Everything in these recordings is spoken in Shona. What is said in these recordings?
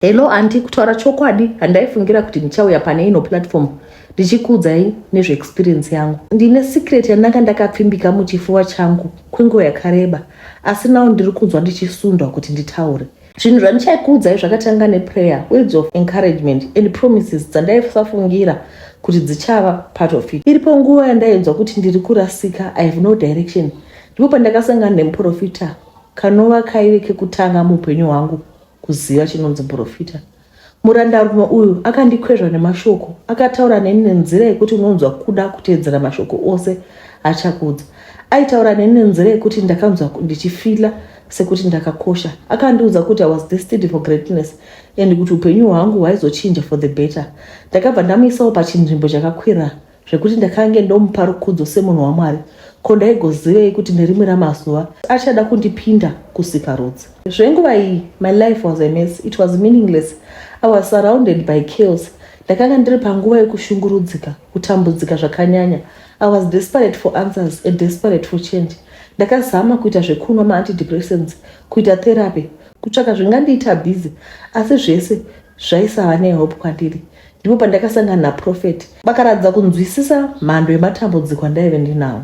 Hello anti, kutaura chokwadi handaifungira kuti ndichauya pane ino platform ndichikuudzai nezve experience yangu. Ndine secret yandanga ndakapfimbika muchifuva changu kwenguva yakareba, asi nawo ndiri kunzwa ndichisundwa kuti nditaure. Zvinhu zvandichaikuudzai zvakatanga neprayer, words of encouragement and promises dzandaisafungira kuti dzichava part of it. Iripo nguva yandainzwa kuti ndiri kurasika, I have no direction. Ndipo pandakasangana nemuprofita kanova kaive kekutanga muupenyu hwangu kuziva chinonzi profita. Murandarume uyu akandikwezva nemashoko, akataura neni nenzira yekuti unonzwa kuda kuteedzera mashoko ose achakudza. Aitaura neni nenzira yekuti ndakanzwa ndichifila sekuti ndakakosha. Akandiudza kuti I was destined for greatness and kuti upenyu hwangu hwaizochinja for the better. Ndakabva ndamuisawo pachinzvimbo chakakwira zvekuti ndakange ndomupa rukudzo semunhu waMwari. Ko ndaigozivei kuti nerimwe ramazuva achada kundipinda kusika rudzi. Zvenguva iyi, my life was a mess. It was meaningless. I was surrounded by chaos. Ndakanga ndiri panguva yekushungurudzika, kutambudzika zvakanyanya. I was desperate for answers and desperate for change. Ndakazama kuita zvekunwa ma-antidepressants, kuita therapy, kutsvaka zvingandiita busy, asi zvese zvaisava nehope kwandiri. Ndipo pandakasangana naProfeti, vakaradza kunzwisisa mhando yematambudziko andaive ndinawo.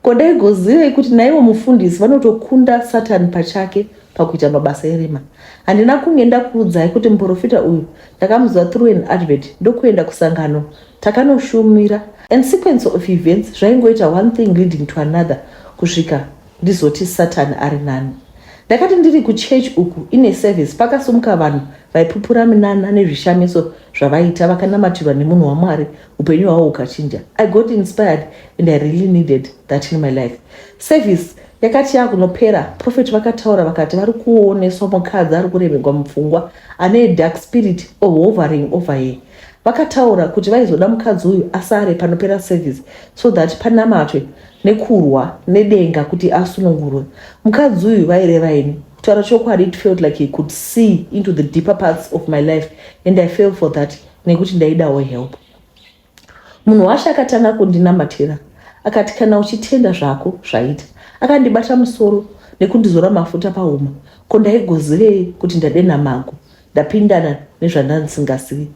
Ko ndaigozivei kuti naivo mufundisi vanotokunda Satani pachake pakuita mabasa erema. Handina kunge ndakuudzai kuti muprofita uyu ndakamuziva through an advert, ndokuenda kusangano takanoshumira, and sequence of events zvaingoita one thing leading to another kusvika ndizoti Satani ari nani. Ndakati ndiri kuchurch uku ine service pakasumuka vanhu vaipupura minana nezvishamiso zvavaita vakanamatirwa nemunhu waMwari, upenyu hwavo hukachinja. I got inspired and I really needed that in my life. Service yakati yakunopera, Prophet vakataura vakati vari kuoneswa mukadzi ari kuremegwa mupfungwa ane dark spirit of hovering over here. Vakataura kuti vaizoda mukadzi uyu asare panopera service so that panamatwe nekurwa nedenga kuti asunungurwe. Mukadzi uyu vaireva ini kutaura chokwadi, it felt like he could see into the deeper parts of my life and I fell for that nekuti ndaidawo help. Munhu washa akatanga kundinamatira akati kana uchitenda zvako zvaita. Akandibata musoro nekundizora mafuta pahuma. Ko ndaigozivei kuti ndadena mago, ndapindana nezvandandisingazivi.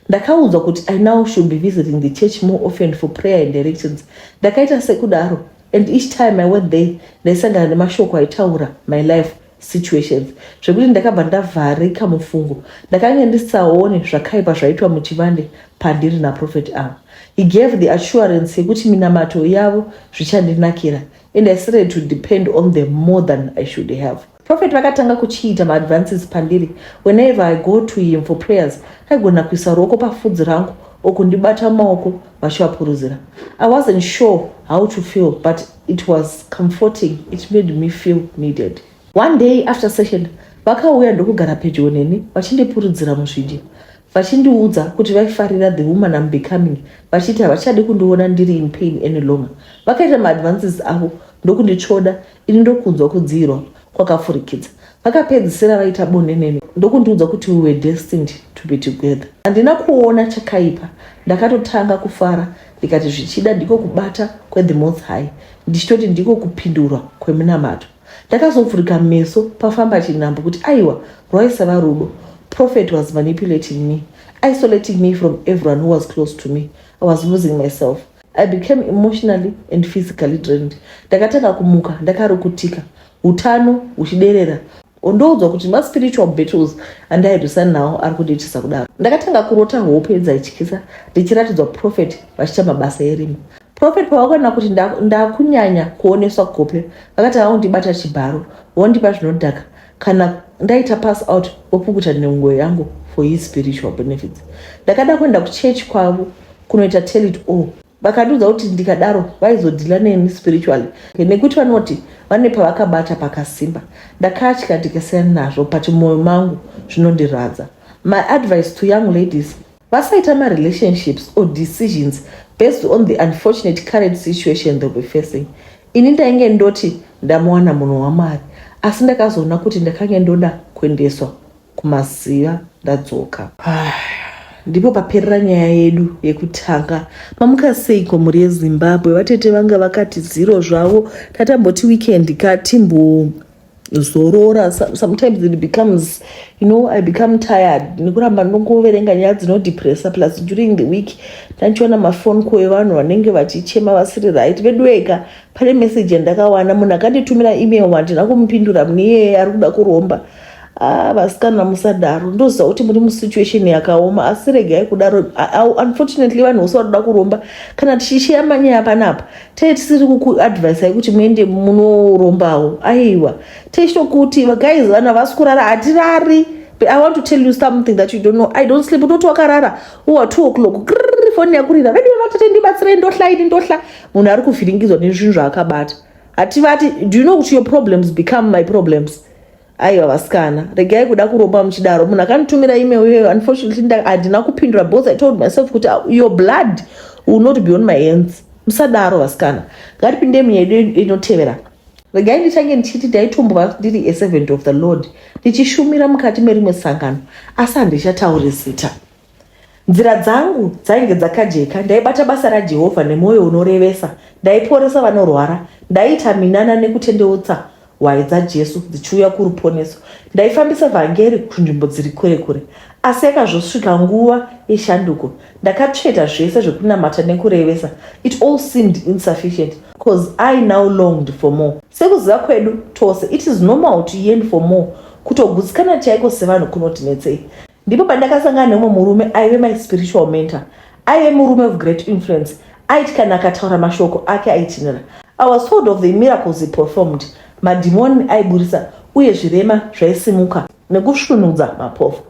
Ndakaudzwa kuti I now should be visiting the church more often for prayer and directions. Ndakaita sekudaro, and each time I went there ndaisangana nemashoko aitaura my life situations zvekuti ndakabva ndavharika mufungo. Ndakange ndisaone zvakaipa zvaitwa muchivande pandiri naProfeti ava. He gave the assurance yekuti minamato yavo zvichandinakira, and I started to depend on them more than I should have. Prophet vakatanga kuchiita ma-advances pandiri. Whenever I go to him for prayers, aigona kuisa ruoko pafudzi rangu okundibata maoko vachivapuruzira. I wasn't sure how to feel, but it was comforting. It made me feel needed. One day after session, vakauya ndokugara pedyo neni vachindipurudzira muzvideo, vachindiudza kuti vaifarira the woman I'm becoming, vachiti havachadi kundiona ndiri in pain any longer. Vakaita ma-advances avo ndokunditsvoda, ini ndokunzwa kudzirwa kwakafurikidza. Vakapedzisira vaita bonde neni ndokundiudza kuti we were destined to be together. Handina kuona chakaipa, ndakatotanga kufara ndikati zvichida ndiko kubata kweThe Most High, ndichitoti ndiko kupindurwa kweminamato. Ndakazovhurika meso pafamba chinhambo kuti aiwa rwaisava rudo. Prophet was manipulating me, isolating me from everyone who was close to me. I was losing myself. I became emotionally and physically drained. Ndakatanga kumuka, ndakarukutika, utano huchiderera. Ondoudzwa kuti ma-spiritual battles andairwisana nawo ari kundiitisa kudaro. Ndakatanga kurota hope dzaityisa ndichiratidzwa Prophet vachiita mabasa erima. Prophet pavakaona kuti ndakunyanya kuoneswa gope, vakati vaundibata chibharo, vondipa zvinodhaka, kana ndaita pass out vopukuta nenguo yangu for his spiritual benefits. Ndakada kuenda kuchurch kwavo kunoita tell it all. Vakandiudza kuti ndikadaro vaizodhila neni spiritually nekuti vanoti vane pavakabata pakasimba. Ndakatya ndikasiyana nazvo, but mwoyo mangu zvinondiradza. My advice to young ladies, vasaita ma-relationships or decisions based on the unfortunate current situation they'll be facing. Ini ndainge ndoti ndamuwana munhu waMwari, asi ndakazoona kuti ndakange ndoda kuendeswa kumaziva ndadzoka. Ndipo paperera nyaya yedu yekutanga. Mamuka seiko muri yeZimbabwe? Vatete vanga vakati zero zvavo, tatamboti weekend katimbo zorora. Sometimes it becomes, I become tired nekuramba ndongoverenga nyaya dzinodepressa, plus during the week tanchiona mafone call evanhu vanenge vachichema vasiri right. Vedu vega pane message yandakawana, munhu akanditumira email handina kumupindura, mune iyeye ari kuda kuromba. Vasikana musadaro, ndoziva kuti muri musituation yakaoma, asi regai kudaro. Unfortunately vanhu vose varuda kuromba. Kana tichicheya manyaya panapa tei tisiri kukuadvise kuti muende munorombawo, aiwa teitokuti guys vana vasi kurara hatirari. But I want to tell you something that you don't know. I don't sleep. Unoti wakarara uwa 2 o'clock foni yakurira vedu vatete ndibatsire ndohla munhu ari kuvhiringidzwa nezvinhu zvaakabata. Hativati, do you know that your problems become my problems? Aiwa vasikana, regai kuda kuromba muchidaro. Munhu akanitumira email iyoyo, unfortunately handina kupindura because I told myself kuti your blood will not be on my hands. Musadaro vasikana, ngatipinde munyedu inotevera. Regai ndichange ndichiti ndaitombova ndiri a servant of the Lord, ndichishumira mukati merimwe sangano, asi handichatauri zita. Nzira dzangu dzainge dzakajeka, ndaibata basa raJehovha nemwoyo unorevesa, ndaiporesa vanorwara, ndaita minana nekutendeutsa hwai dzaJesu dzichiuya kuruponeso, ndaifambisa vhangeri kunzvimbo dziri kure kure. Asi yakazosvika nguva yeshanduko, ndakatsveta zvese zvekunamata nekurevesa. It all seemed insufficient because I now longed for more. Sekuziva kwedu tose, it is normal to yearn for more. Kutogutsikana chaiko sevanhu kunotinetsei. Ndipo pandakasangana nemumwe murume aive my spiritual mentor, aive murume of great influence, aiti kana akataura mashoko ake aitinira. I was told of the miracles he performed. Madhimoni aiburisa uye zvirema zvaisimuka nekusvinudza mapofu.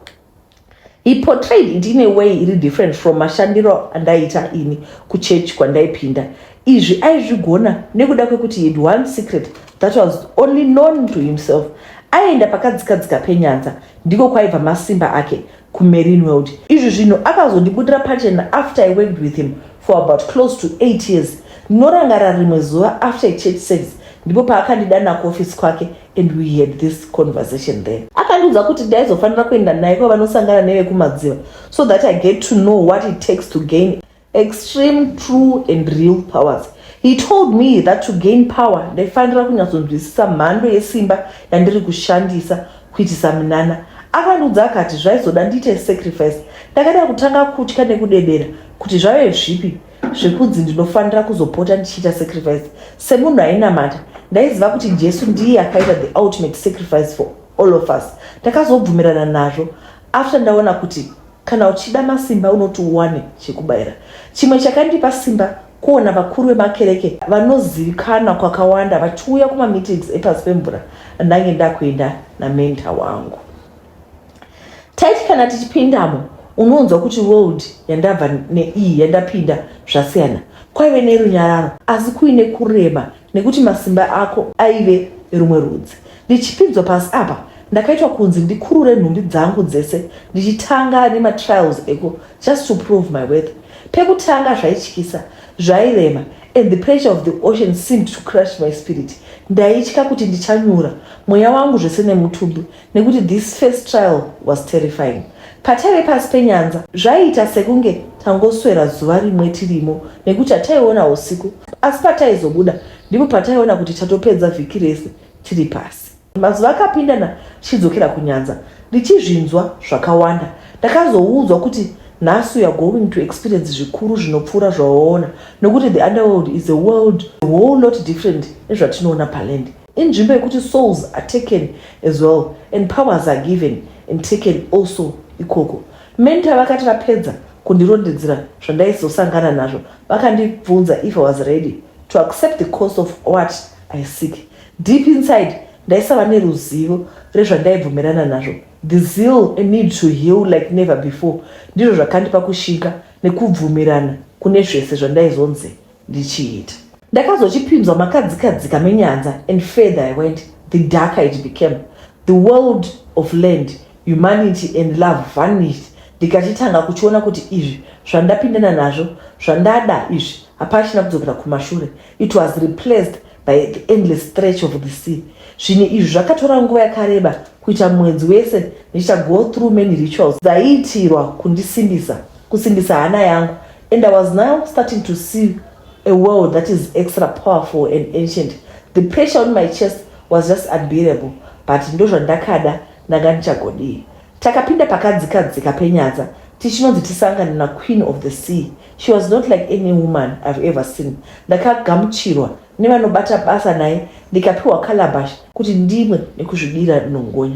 He portrayed it in a way iri different from mashandiro andaita ini kuchurch kwandaipinda. Izvi aizvigona nekuda kwekuti he had one secret that was only known to himself. Aenda pakadzikadzika penyanza, ndiko kwaibva masimba ake kuMarine World. Izvi zvinhu akazondibudira pachena after I worked with him for about close to 8 years. Ndinorangarira rimwe zuva after a church service, ndipo paakandidana kuofisi kwake and we had this conversation there. Akandiudza kuti ndaizofanira kuenda naye kwavanosangana nevekumadziva so that I get to know what it takes to gain extreme, true and real powers. He told me that to gain power, ndaifanira kunyatsonzwisisa mhando yesimba yandiri kushandisa kuitisa minana. Akandiudza akati zvaizoda ndiite sacrifice. Ndakada kutanga kutya nekudedera kuti zvave zvipi zvekunzi ndinofanira kuzopota ndichiita sacrifice. Semunhu ainamata, ndaiziva kuti Jesu ndiye akaita the ultimate sacrifice for all of us. Ndakazobvumirana nazvo after ndaona kuti kana uchida masimba unoti uwane chekubayira. Chimwe chakandipa simba kuona vakuru vemakereke vanozivikanwa kwakawanda vachiuya kumameetings epasi pemvura, ndange ndakuenda namenta wangu. Taiti kana tichipindamo unonzwa kuti world yandabva neiyi yandapinda zvasiyana, kwaive nerunyararo asi kuine kureba nekuti masimba ako aive rumwe rudzi. Ndichipinzwa pasi apa ndakaitwa kunzi ndikurure nhumbi dzangu dzese ndichitanga nematrials eko just to prove my worth. Pekutanga zvaityisa, zvairema, and the pressure of the ocean seemed to crush my spirit. Ndaitya kuti ndichanyura mweya wangu zvese nemutumbi nekuti this first trial was terrifying. Pataive pasi penyanza zvaiita sekunge tangoswera zuva rimwe tirimo nekuti hataiona usiku, asi pataizobuda ndipo pataiona kuti tatopedza vhiki rese tiri pasi. Mazuva akapindana chidzokera kunyanza ndichizvinzwa zvakawanda. Ndakazoudzwa kuti nhasi you are going to experience zvikuru zvinopfuura zvawaona, nokuti the underworld is a world a whole lot different nezvatinoona paland. Inzvimbo yekuti souls are taken as well and powers are given and taken also ikoko. Menta vakati vapedza kundirondedzera zvandaizosangana nazvo, vakandibvunza if I was ready to accept the cost of what I seek. Deep inside ndaisava neruzivo rezvandaibvumirana nazvo. The zeal and need to heal like never before ndizvo zvakandipa kushinga nekubvumirana kune zvese zvandaizonzi ndichiita. Ndakazochipinzwa makadzikadzika menyanza, and further I went, the darker it became. The world of land, humanity and love vanished. Ndikachitanga kuchiona kuti izvi zvandapindana nazvo, zvandada izvi hapachina kudzokera kumashure. It was replaced by the endless stretch of the sea. Zvinhu izvi zvakatora nguva yakareba kuita mwedzi wese ndichita go through many rituals dzaiitirwa kundisimbisa, kusimbisa hana yangu, and I was now starting to see a world that is extra powerful and ancient. The pressure on my chest was just unbearable. but ndozvandakada ndanga ndichagodii. Takapinda pakadzikadzika penyadza tichinonzi tisangane naQueen of the Sea. She was not like any woman I've ever seen. Ndakagamuchirwa nevanobata basa naye, ndikapiwa calabash kuti ndimwe nekuzvidira nongonya.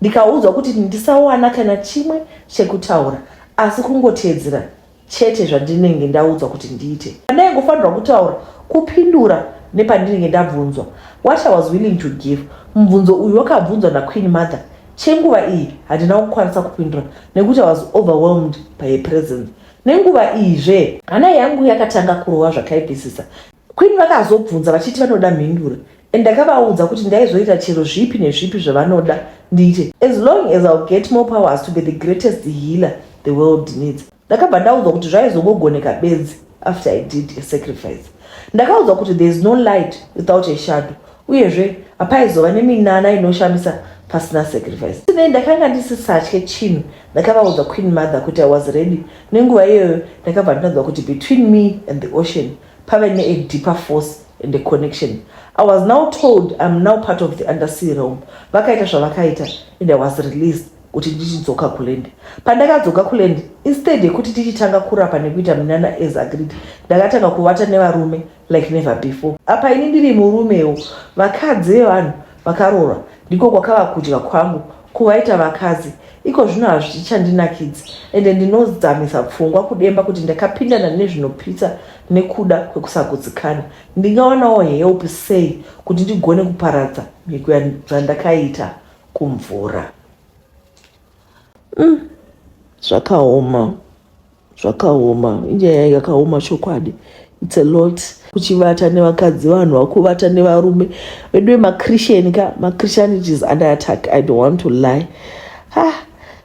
Ndikaudzwa kuti ndisawana kana chimwe chekutaura, asi kungoteedzera chete zvandinenge ndaudzwa kuti ndiite. Ndaingofanirwa kutaura, kupindura nepandinenge ndabvunzwa. What I was willing to give. Mubvunzo uyu wakabvunzwa naQueen Mother. Chenguva iyi handina kukwanisa kupindura nekuti I was overwhelmed by her presence. Nenguva iyizve hana yangu yakatanga kurova zvakaipisisa. Queen vakazobvunza vachiti vanoda mhinduro, ndakavaudza kuti ndaizoita chero zvipi nezvipi zvavanoda ndiite, as long as I'll get more powers to be the greatest healer the world needs. Ndakabva ndaudzwa kuti zvaizongogoneka bedzi after I did a sacrifice. Ndakaudzwa kuti there is no light without a shadow, uyezve hapaizova neminana inoshamisa pasina sacrifice. Sinei ndakanga ndisisatye chinhu. Ndakavaudza Queen Mother kuti I was ready. Nenguva iyoyo ndakabva ndinonzwa kuti between me and the ocean pave a deeper force and a connection. I was now told I'm now part of the undersea realm. Vakaita zvavakaita and I was released kuti ndichidzoka kuland. Pandakadzoka kuland, instead yekuti tichitanga kurapa nekuita minana as agreed, ndakatanga kuvata nevarume like never before. Apa ini ndiri murumewo, vakadzi vevanhu vakarora ndiko kwakava kudya kwangu. Kuvaita vakazi iko zvino hazvichandinakidzi, ende ndinodzamisa pfungwa kudemba kuti ndakapindana nezvinopisa nekuda kwekusagodzikana. Ndingawanawo help sei kuti ndigone kuparadza mhiko zvandakaita kumvura. Zvakaoma inyaya yakaoma chokwadi. It's a lot. Kuchivata nevakadzi vanhu vakuvata nevarume vedu vemaChristian ka maChristianity is under attack. I don't want to lie.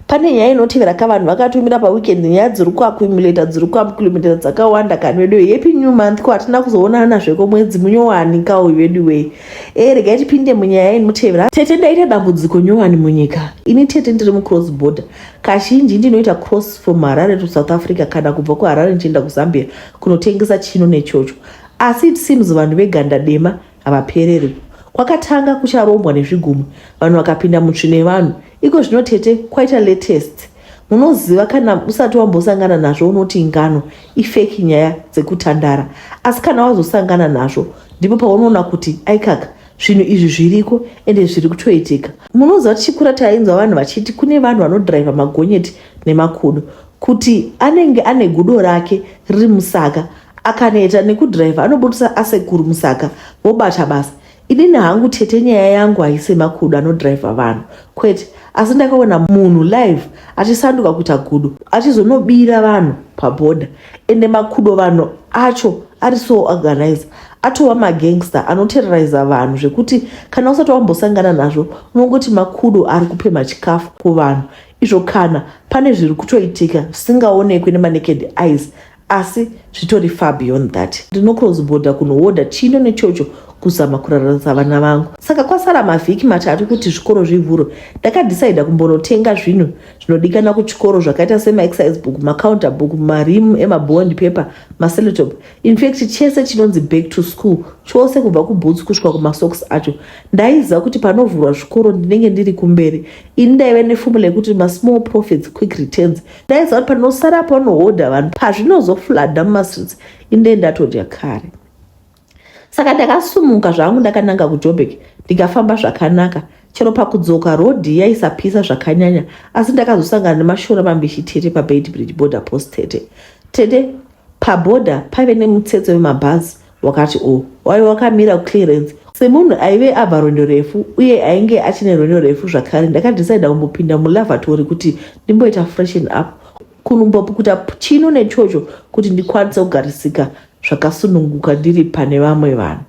Pane nyaya inotevera ka vanhu vakatumira paweekend nyaya dziri kuaccumulate dziri kuaccumulate dzakawanda kana vedu happy new month ko hatina kuzoonana zveko mwedzi munyowani ka vedu we regai tipinde munyaya inotevera. Tete ndaita dambudziko nyowani munyika. Ini tete ndiri mucross border. Kazhinji ndinoita cross from Harare to South Africa kana kubva kuHarare ndichienda kuZambia kunotengesa chino nechocho. Asi it seems vanhu veganda dema havapereri. Kwakatanga kucharombwa nezvigumo, vanhu vakapinda mutsvine vanhu. Iko zvino tete kwaita latest. Munoziva kana usati wambosangana nazvo unoti ngano ifeki nyaya dzekutandara. Asi kana wazosangana nazvo ndipo paunoona kuti aikaka zvinhu izvi zviriko ende zviri kutoitika. Munoziva tichikura tainzwa vanhu vachiti kune vanhu vanodhiraivha magonyeti nemakudo kuti anenge ane gudo rake riri musaka, akaneta nekudhiraivha anobudisa asekuru musaka vobata basa. Inini hangu tete nyaya yangu haisi makudo anodhiraivha vanhu kwete, asi ndakaona munhu live achisanduka kuita gudo achizonobira vanhu pabhodha, ende makudo vanhu acho ari so organized, atova magangster anoterroriza vanhu zvekuti kana usati wambosangana nazvo unongoti makudo ari kupema chikafu kuvanhu. Izvo kana pane zviri kutoitika zvisingaonekwi nemanaked eyes, asi zvitori far beyond that. Ndinocross border kunohodha chino nechocho kuzama kurarisa vana vangu. Saka kwasara mavhiki matatu kuti zvikoro zvivhurwe, ndakadhisaidha kumbonotenga zvinhu zvinodikana kuchikoro zvakaita sema-exercise book, ma-counter book, marimu emabond paper, ma-celotop. In fact, chese chinonzi back to school, chose kubva kubhutsu kusvika kumasocks acho. Ndaiziva kuti panovhurwa zvikoro ndinenge ndiri kumberi. Ini ndaiva nefomula yekuti ma-small profits, quick returns. Ndaiziva kuti panosara panohodha vanhu pazvinozofladha mumastreets, inde ndatodya kare. Saka ndakasumuka zvangu ndakananga kuJoburg, ndikafamba zvakanaka. Chero pakudzoka rodhi yaisapisa zvakanyanya, asi ndakazosangana nemashora mambishi tete paBeitbridge border post tete. Tete paborder paive nemutsetse wemabhazi wakati waiva wakamira clearance. Semunhu aive abva rwendo refu uye ainge achine rwendo refu zvakare, ndakadhisaidha kumbopinda mulavatory kuti ndimboita freshen up, kunombopukuta chino nechocho kuti ndikwanise kugarisika zvakasununguka ndiri pane vamwe vanhu.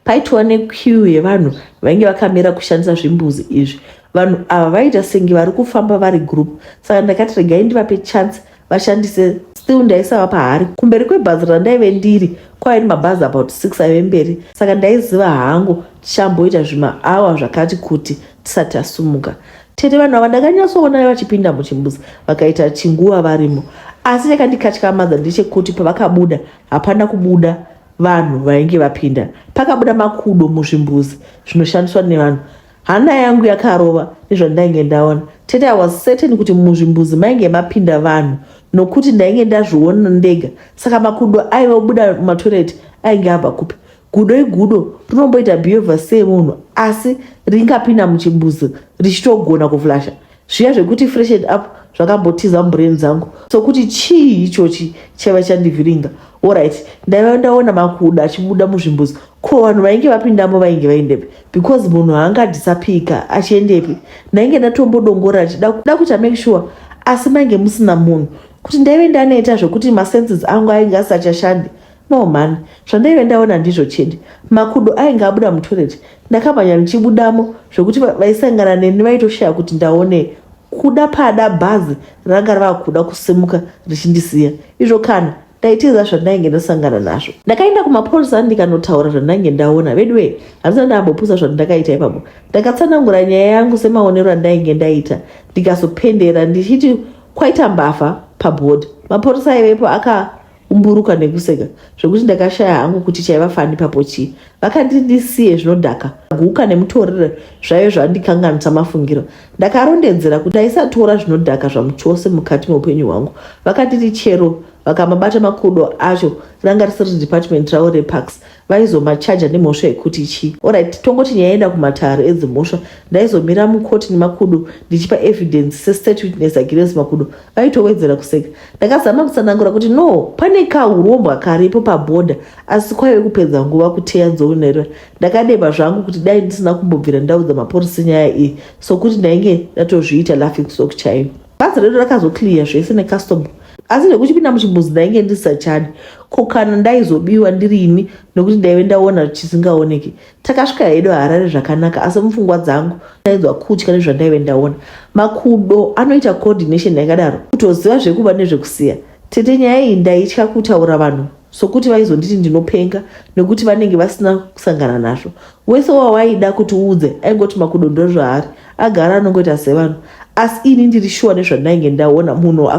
Paitwa nequeue yevanhu vainge vakamira kushandisa zvimbuzi izvi. Vanhu ava vaita senge vari kufamba vari group, saka ndakati regai ndivape chance vashandise. Still ndaisava pahari kumberi kwebhazi randaive ndiri kwaini mabhazi about 6 aive mberi, saka ndaiziva hangu tichamboita zvimaawa zvakati kuti tisati tasumuka. Tete vanhu ava ndakanyatsoona vachipinda muchimbuzi vakaita chinguva varimo, asi chakandikatyamadza ndechekuti pavakabuda hapana kubuda vanhu vainge vapinda. Pakabuda makudo muzvimbuzi zvinoshandiswa nevanhu. Hana yangu yakarova nezvandainge ndaona. Tete I was certain kuti muzvimbuzi mainge mapinda vanhu nokuti ndainge ndazviona ndega. Saka makudo aiva kubuda mumatoilet ainge abva kupi. Gudo igudo rinomboita behavior semunhu asi ringapinda muchimbuzi richitogona kuflasha. Zviya zvekuti freshen up zvakambotiza mubrain dzangu. So kuti chii ichochi chaiva chandivhiringa. Alright, ndaiva ndaona makudo achibuda muzvimbuzi. Ko vanhu vainge vapindamo vainge vaendepi? Because munhu haangadisapika achiendepi. Ndainge ndatombodongora achida kuti make sure asi mainge musina munhu. Kuti ndaive ndanoita zvokuti masenses angu ainge asachashandi. No man, zvandaive ndaona ndizvo chete. Makudo ainge abuda mutoilet. Ndakamhanya ndichibudamo zvokuti vaisangana neni vaitoshaya kuti ndaone. Kuda pada bhazi ranga rava kuda kusimuka richindisiya. Izvo kana ndaitiza zvandainge ndasangana nazvo. Ndakaenda kumapurisa ndikanotaura zvandainge ndaona. Vedwe, handisati ndambopusa zvandakaita ipapo. Ndakatsanangura nyaya yangu semaonero andainge ndaita. Ndikazopendera ndichiti kwaita mbavha pabhodhi. Mapurisa aivepo akaumburuka nekuseka zvokuti ndakashaya hangu kuti chaiva fani papo chii. Vakandisiye zvinodhaka. Guka nemutorere zvaive zvandikanganisa mafungiro. Ndakarondedzera kuti ndaisatora zvinodhaka zvamuchose mukati meupenyu hwangu. Vakatiti chero vakamabata makudo acho ranga risiri department ravo reparks vaizomachaja nemhosva yekuti chii. Alright, tongoti nyaenda kumatare edzimhosva ndaizomira mukoti nemakudo ndichipa evidence sestatute nezagiresi makudo vaitowedzera kuseka. Ndakazama kutsanangura kuti no, pane kaurombwa karipo pabhodha asi kwaive kupedza nguva kuteya nzou nereva. Ndakadeba zvangu kuti dai ndisina kumbobvira ndaudza mapurisa nyaya iyi sokuti ndainge ndatozviita laughing stock chaivo. Bhazi redu rakazoclear zvese necustom. Asi nekuchipinda muchimbuzi ndainge ndisachadi. Ko kana ndaizobiwa ndirini nokuti ndaive ndaona chisingaoneki. Takasvika hedu Harare zvakanaka asi mupfungwa dzangu ndainzwa kutya nezvandaive ndaona. Makudo anoita coordination yakadaro kutoziva zvekuba nezvekusiya. Tete nyaya iyi ndaitya kutaura vanhu sokuti vaizonditi ndinopenga nokuti vanenge vasina kusangana nazvo. Wese wawaida kuti uudze aingoti makudo ndozvaari agara anongoita sevanhu. Asi ini ndiri sure nezvandainge ndaona munhu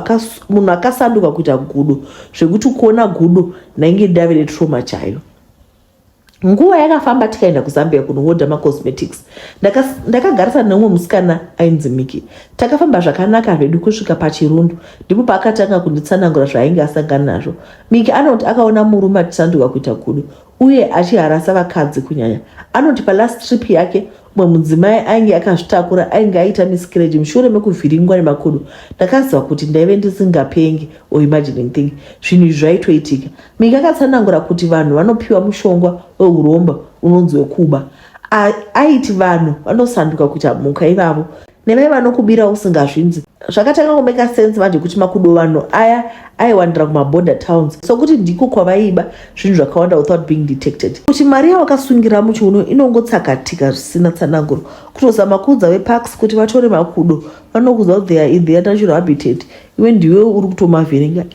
akasanduka kuita gudo zvekuti kuona gudo ndainge ndave netrauma chayo. Nguva yakafamba tikaenda kuZambia kunohodha macosmetics. Ndakagarisana nemumwe musikana ainzi Miki. Takafamba zvakanaka zvedu kusvika paChirundu. Ndipo paakatanga kunditsanangura zvainge asangana nazvo. Miki anoti akaona murume achisanduka kuita gudo uye achiharasa vakadzi kunyanya. Anoti palast trip yake mumwe mudzimai ainge akazvitakura ainge aita miscarriage mushure mekuvhiringwa nemakudo. Ndakaziva kuti ndaive ndisingapengi or imagining thing. Zvinhu zvaitoitika. Miki akatsanangura kuti vanhu vanopiwa mushonga weuromba unonzi wekuba. Aiti vanhu vanosanduka kuita mhuka ivavo. Nevai vanokubira usingazvinzi. Zvakatanga kumeka sense manje kuti makudo vanhu aya aiwandira kumaborder towns. Sokuti ndiko kwavaiba zvinhu zvakawanda without being detected. Kuti mari yavakasungira muchiuno inongotsakatika zvisina tsananguro. Kutozama kuudza veparks kuti vatore makudo vanokuudza kuti they are in their natural habitat. Iwe ndiwe uri kutomavhiringa.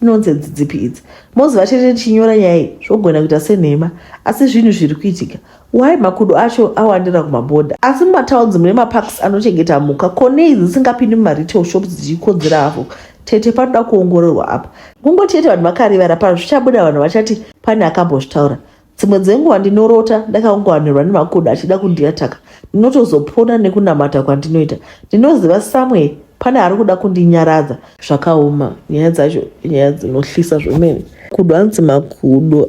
Inonzi dzidzipi idzi. Moziva chete tichinyora nyaya iyi zvogona kuita senhema asi zvinhu zviri kuitika. Why makudo acho awandira kumabhodha asi mumatowns mune maparks anochengeta mhuka kone idzi dzisingapindi mumaretail shops dzichikodzera hapo. Tete panoda kuongororwa apa. Kungoti chete vanhu vakarivara pano zvichabuda vanhu vachati pane akambozvitaura. Dzimwe dzenguva ndinorota ndakaunganirwa nemakudo achida kundiataka. Ndinotozopona nekunamata kwandinoita. Ndinoziva somewhere pane ari kuda kundinyaradza zvakaoma. Nyaya dzacho nyaya dzinohlisa zvemene. Kudo anzi makudo.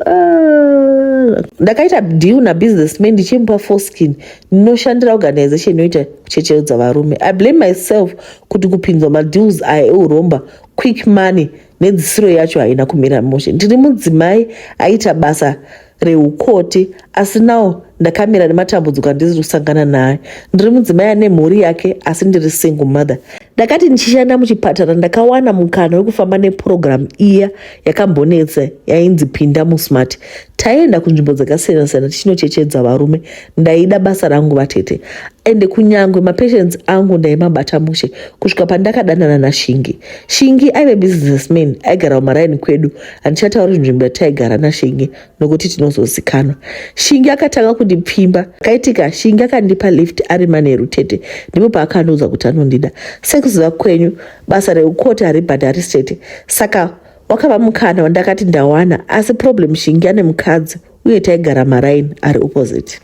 Ndakaita deal na businessman ndichimupa foreskin. Ndinoshandira organization inoita kuchecheredza varume. I blame myself kuti kupinzwa madeals aya euromba quick money nedzisiro yacho haina kumira mushe. Ndiri mudzimai aita basa reukoti asi nawo ndakamira nematambudziko andiri kusangana naye. Ndiri mudzimai ane mhuri yake asi ndiri single mother. Ndakati ndichishanda muchipatara ndakawana mukana wekufamba neprogram iya yakambonetsa yainzi Pinda muSmart. Taienda kunzvimbo dzakasiyana-siyana tichinochechedza varume. Ndaida basa rangu vatete. Ende kunyangwe mapatients angu ndaimabata mushe kusvika pandakadanana naShingi. Shingi aive businessman aigara kumaraini kwedu. Handichatauri nzvimbo yataigara naShingi nokuti tinozozikanwa. Shingi akatanga kundipfimba. Kaitika Shingi akandipa lift ari manheru tete. Ndipo paakandiudza kuti anondida. Sekuziva kwenyu basa reukoti haribhadhari tete. Saka wakava mukana wandakati ndawana, asi problem Shingi ane mukadzi uye taigara maraini ari opposite.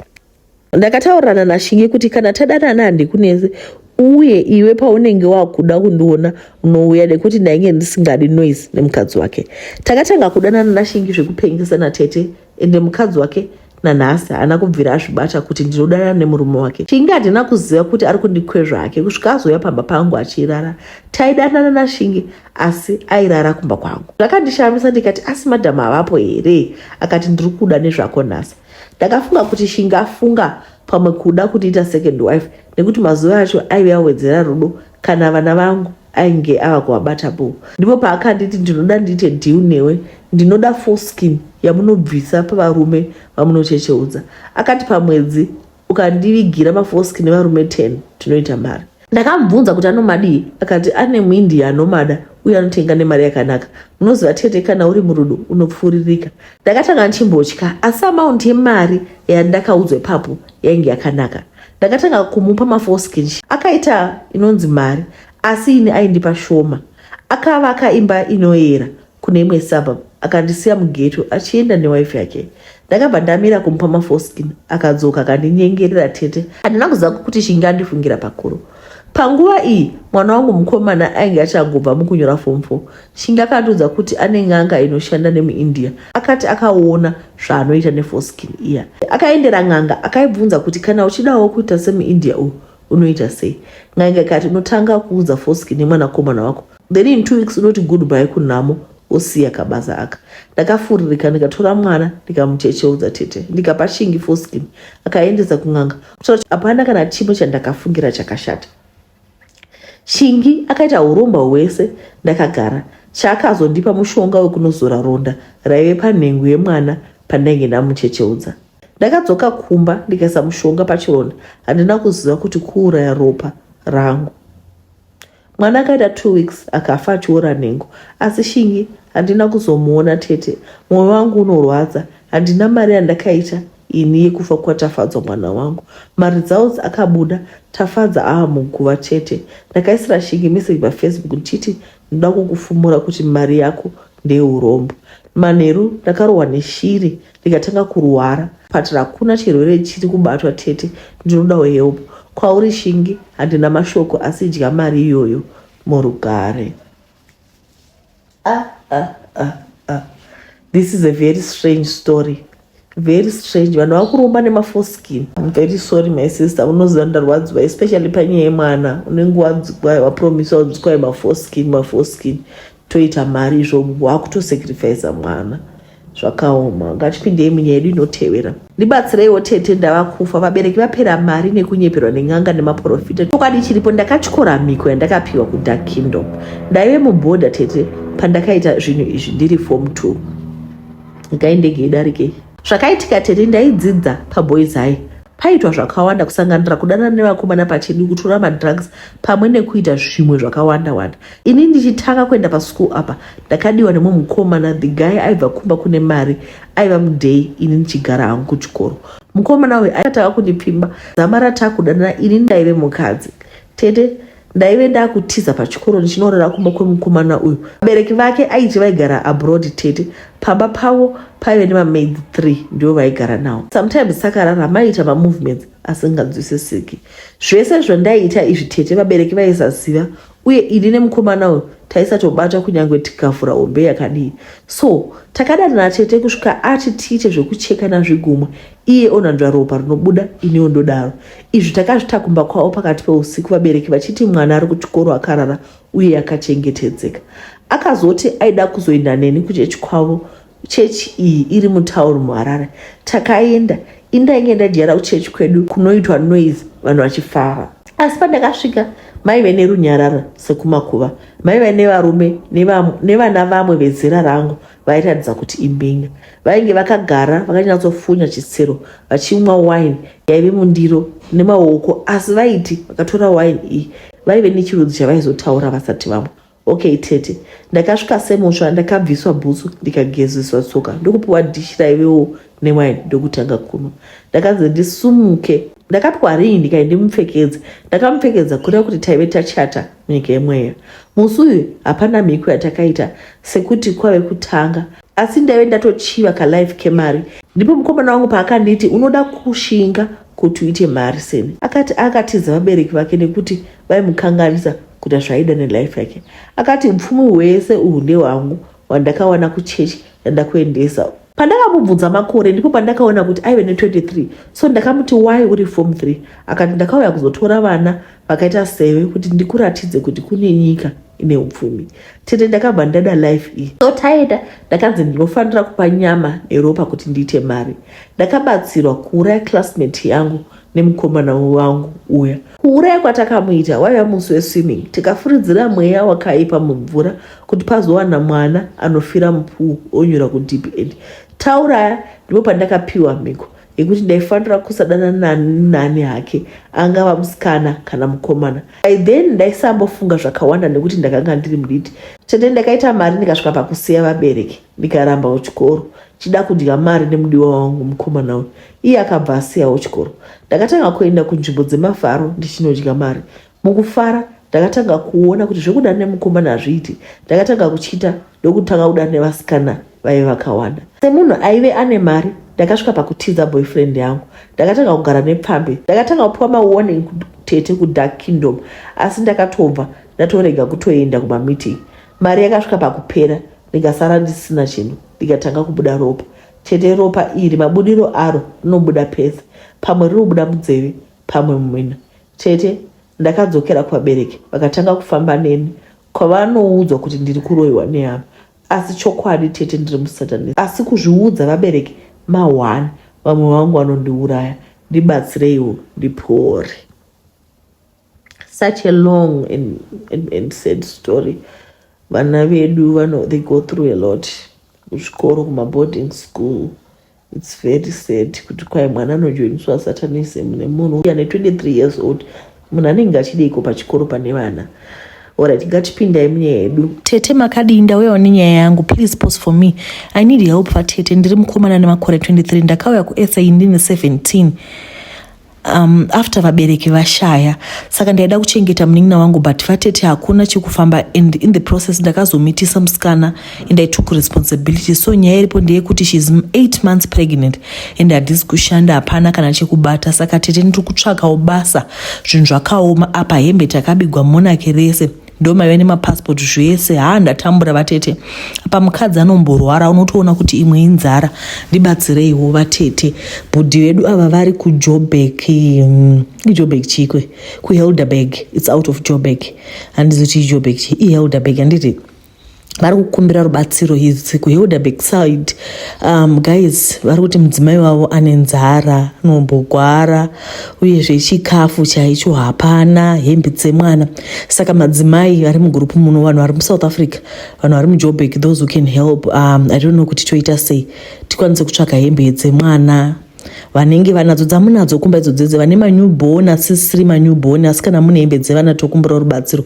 Ndakataurirana naShingi kuti kana tadanana handikunese uye iwe paunenge wakuda kundiona unouya nekuti ndainge ndisingadi noise nemukadzi wake. Takatanga kudanana naShingi zvekupengesana tete, ende mukadzi wake nanhasi haana kubvira azvibata kuti ndinodanana nemurume wake. Shingi handina kuziva kuti ari kundikwezva hake kusvika azoya pamba pangu achirara. Taidanana naShingi asi airara kumba kwangu. Zvakandishamisa ndikati asi madhamu havapo here? Akati ndiri kuda nezvako nhasi. Ndakafunga kuti Shingi afunga pamwe kuda kutiita second wife nekuti mazuva acho aive awedzera rudo kana vana vangu ainge ava kuvabata po. Ndipo paakanditi ndinoda ndiite deal newe, ndinoda foreskin yamunobvisa pavarume vamunochecheudza. Akati pamwedzi ukandivigira maforeskin varume 10 tinoita mari. Ndakamubvunza kuti anomadii, akati ane muIndia anomada uye anotenga nemari yakanaka. Unoziva tete kana uri murudo unopfuririka. Ndakatanga ndichimbotya asi amount yemari yandakaudzwa ipapo yainge yakanaka. Ndakatanga kumupa maforeskin, akaita inonzi mari asi ini aindipa shoma. Akavaka imba inoyera kune imwe suburb akandisiya mugeto achienda newife yake. Ndakabva ndamira kumupa maforeskin akadzoka akandinyengerera tete. Handina kuziva kuti Shingi andifungira pakuru. Panguva iyi mwana wangu mukomana ainge achangobva mukunyora form 4. Shingi akandiudza kuti ane n'anga inoshanda nemuIndia. Akati akaona zvaanoita neforeskin iya. Akaendera n'anga akaibvunza kuti kana uchidawo kuita semuIndia unoita sei. N'anga ikati unotanga kuudza foreskin nemwanakomana wako, then in 2 weeks unoti goodbye kunhamo osiya kabasa aka. Ndakafuririka ndikatora mwana ndikamuchecheudza tete. Ndikapa Shingi foreskin akaendesa kun'anga. Kutaura hapana kana chimwe chandakafungira chakashata. Shingi akaita uromba hwese ndakagara. Chaakazondipa mushonga wekunozora ronda raive panhengo yemwana pandainge ndamuchecheudza. Ndakadzoka kumba ndikaisa mushonga pachironda. Handina kuziva kuti kuuraya ropa rangu. Mwana akaita 2 weeks akafa achiora nhengo. Asi Shingi handina kuzomuona tete. Mwoyo wangu unorwadza. Handina mari yandakaita ini yekufa kwatafadzwa mwana wangu. Mari dzavo akabuda tafadza muguva chete. Ndakaisira Shingi message paFacebook ndichiti ndoda kukufumura kuti mari yako ndeyeurombo. Manheru ndakarohwa neshiri ndikatanga kurwara. Patira hakuna chirwere chiri kubatwa tete, ndinodawo help. Kwauri Shingi handina mashoko asi dya mari iyoyo murugare. This is a very strange story. Very strange. Vanhu vakuromba nemaforeskin. I'm very sorry my sister. Unoziva ndarwadziwa especially panyaya yemwana. Unenge wapromisa wadzikwa maforeskin toita mari izvo wakutosacrifice mwana. Zvakaoma. Ngatipindei munyaya yedu inotevera. Ndibatsireiwo tete ndava kufa. Vabereki vapera mari nekunyeperwa nen'anga nemaprofita. Chokwadi chiripo ndakatyora miko yandakapiwa kuDark Kingdom. Ndaive mubhodha tete pandakaita zvinhu izvi ndiri form 2. Ndikaendege idarike. Zvakaitika tete ndaidzidza paBoys High. Paitwa zvakawanda kusanganira kudanana nevakomana pachedu, kutora madrugs pamwe nekuita zvimwe zvakawanda wanda. Ini ndichitanga kuenda paschool apa ndakadiwa nemumwe mukomana, the guy aibva kumba kune mari, aiva mudhei ini ndichigara hangu kuchikoro. Mukomana uyu akatanga kundipimba. Zamara takudanana ini ndaive mukadzi. Tete ndaive ndakutiza pachikoro ndichinorara kumba kwemukomana uyu. Vabereki vake aiti vaigara abroad tete. Pamba pavo paive nemamaids 3 ndivo vaigara nawo. Sometimes sakarara maita mamovements asinganzwisisiki. Zvese zvandaiita izvi tete vabereki vaisaziva uye ini nemukomana uyu taisatobata kunyange tikavhura ombe yakadii. So takadanana tete kusvika achitiite zvekucheka nazvigumwe. Iye onanzva ropa rinobuda, iniwo ndodaro. Izvi takazvita kumba kwavo pakati peusiku, vabereki vachiti mwana ari kuchikoro akarara uye akachengetedzeka. Akazoti aida kuzoenda neni kuchechi kwavo. Chechi iyi iri mutauri muHarare. Takaenda. Indainge ndadyara kuchechi kwedu kunoitwa noise vanhu vachifara. Asi pandakasvika maive nerunyarara sekumakuva. Maive nevarume nevana vamwe vezera rangu vairatidza kuti imbinga. Vainge vakagara vakanyatsofunya chitsero vachimwa wine yaive mundiro nemaoko, asi vaiti vakatora wine iyi vaive nechirudzi chavaizotaura vasati vamwe. Okay tete. Ndakasvika semusva ndakabviswa bhutsu ndikagezeswa tsoka ndokupiwa dhishi raivewo newine ndokutanga kunwa. Ndakanzi ndisumuke ndakapwa ringi ndikaenda mupfekedza, ndakamupfekedza kureva kuti taive tachata munyika yemweya. Musi uyu hapana mhiko yatakaita sekuti kwave kutanga, asi ndaive ndatochiva kalife kemari. Ndipo mukomana wangu paakanditi unoda kushinga kuti uite mari seni, akatiza vabereki vake nekuti vaimukanganisa kuti zvaida nelife yake. Akati upfumi hwese uhu ndehwangu wandakawana kuchechi yandakuendesa. Pandakamubvunza makore ndipo pandakaona kuti aive ne23. So ndakamuti why uri form 3? Akati ndakauya kuzotora vana vakaita 7 kuti ndikuratidze kuti kune nyika ine upfumi. Tete ndakabva ndada life iyi. So taita ndakanzi ndinofanira kupa nyama neropa kuti ndiite mari. Ndakabatsirwa kuuraya classmate yangu nemukomana wangu uya. Kuuraya kwatakamuita waiva musi weswimming. Tikafuridzira mweya wakaipa mumvura kuti pazowana mwana anofira mupuu onyura kudeep end. Tauraya ndipo pandakapiwa mhiko yekuti ndaifanira kusadana nani hake, angava musikana kana mukomana. By then ndaisambofunga zvakawanda nekuti ndakanga ndiri mudiki. Tete ndakaita mari ndikasvika pakusiya vabereki ndikaramba chikoro, chida kudya mari nemudiwa wangu mukomana uyu. Iye akabva asiyawo chikoro. Ndakatanga kuenda kunzvimbo dzemavharo ndichinodya mari. Mukufara ndakatanga kuona kuti zvekuda nemukomana hazviiti. Ndakatanga kuchita ndokutanga kuda nevasikana vaive vakawanda. Semunhu aive ane mari ndakasvika pakutiza boyfriend yangu. Ndakatanga kugara nepfambe. Ndakatanga kupiwa mawarning tete kudark kingdom, asi ndakatobva ndatorega kutoenda kumameeting. Mari yakasvika pakupera ndikasara ndisina chinhu, ndikatanga kubuda ropa. Tete ropa iri mabudiro aro rinobuda pesa, pamwe rinobuda munzeve, pamwe mumhino. Tete ndakadzokera kuvabereki vakatanga kufamba neni kwavanoudzwa kuti ndiri kuroyiwa nehama. Asi chokwadi tete ndiri musatanisi. Asi kuzviudza vabereki ma1 vamwe vangu vanondiuraya, ndibatsireiwo ndipore. Such a long and sad story. Vana vedu they go through a lot. Kuchikoro kumaboarding school. It's very sad kuti kwai mwana anojoiniswa satanism nemunhu ane 23 years old. Munhu anenge achideiko pachikoro pane vana. Alright, ngatipindai munyaya yedu. Tete makadinda wewa nenyaya yangu. Please pause for me. I need help for Tete. Ndiri mukomana nemakore 23. Ndakauya ku-SA ndine 17. After vabereki vashaya. Saka ndaida kuchengeta munin'ina wangu but vatete hakuna chekufamba, and in the process ndakazomitisa musikana and I took responsibility. So nyaya iripo ndeyekuti she's 8 months pregnant and handisi kushanda, hapana kana chekubata. Saka tete ndiri kutsvakawo basa, zvinhu zvakaoma apa, hembe takabigwa monake rese, ndoma ive nemapasipoti zvese. Ndatambura vatete. Apa mukadzi anomborwara unotoona kuti imwe inzara. Ndibatsireiwo vatete. Bhodhi vedu ava vari kuJoburg. Joburg chikwe kuHilderberg. It's out of Joburg. Handizoti Joburg iHilderberg. Handiti vari kukumbira rubatsiro idzi kuHilderberg side. Guys, vari kuti mudzimai wavo ane nzara, anombogwara, uyezve chikafu chaicho hapana, hembe dzemwana. Saka madzimai vari mugurupu muno, vanhu vari muSouth Africa, vanhu vari muJoburg, those who can help, I don't know kuti toita sei tikwanise kutsvaka hembe dzemwana. Vanenge vanadzo dzamunadzo kumba idzodzedze, vane manewborn asisiri manewborn, asi kana mune hembe dzevana tokumbira rubatsiro.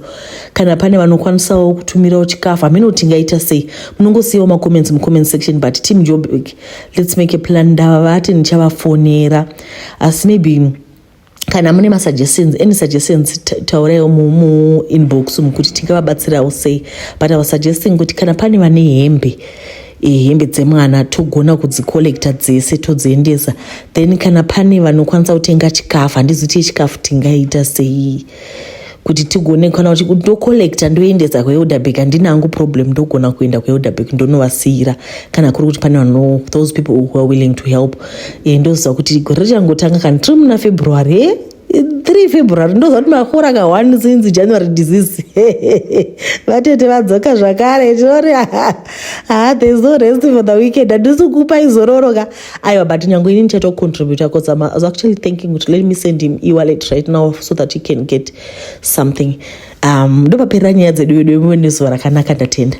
Kana pane vanokwanisawo kutumirawo chikafu, hamene kuti ngaita sei, munongosiyawo macomments mucomment section. But team Joburg, let's make a plan. Ndava vati ndichavafonera, asi maybe kana mune masuggestions, any suggestions tauraiwo mu inbox kuti tingavabatsirawo sei. But I was suggesting kuti kana pane vane hembe dzemwana togona kudzikolekta dzese todziendesa, then kana pane vanokwanisa kutenga chikafu, handizoti chikafu tingaita sei kuti tigone kana kuti ndokolekta ndoendesa kuHilderberg. Handina hangu problem, ndogona kuenda kuHilderberg ndonovasiyira kana kuri kuti pane vanhu, those people who are willing to help. Ndoziva kuti gore richangotanga kana tiri muna February 3 February ndozoti makore aka1 since January disease. Vatete vadzoka zvakare, tinori there's no rest for the weekend. Handisi kupa izororoka aiwa, but nyange ini ndichatocontributa because I was actually thinking kuti let me send him e-wallet right now so that he can get something. Ndopaperera nyaya dzedu nezuva rakanaka. Ndatenda.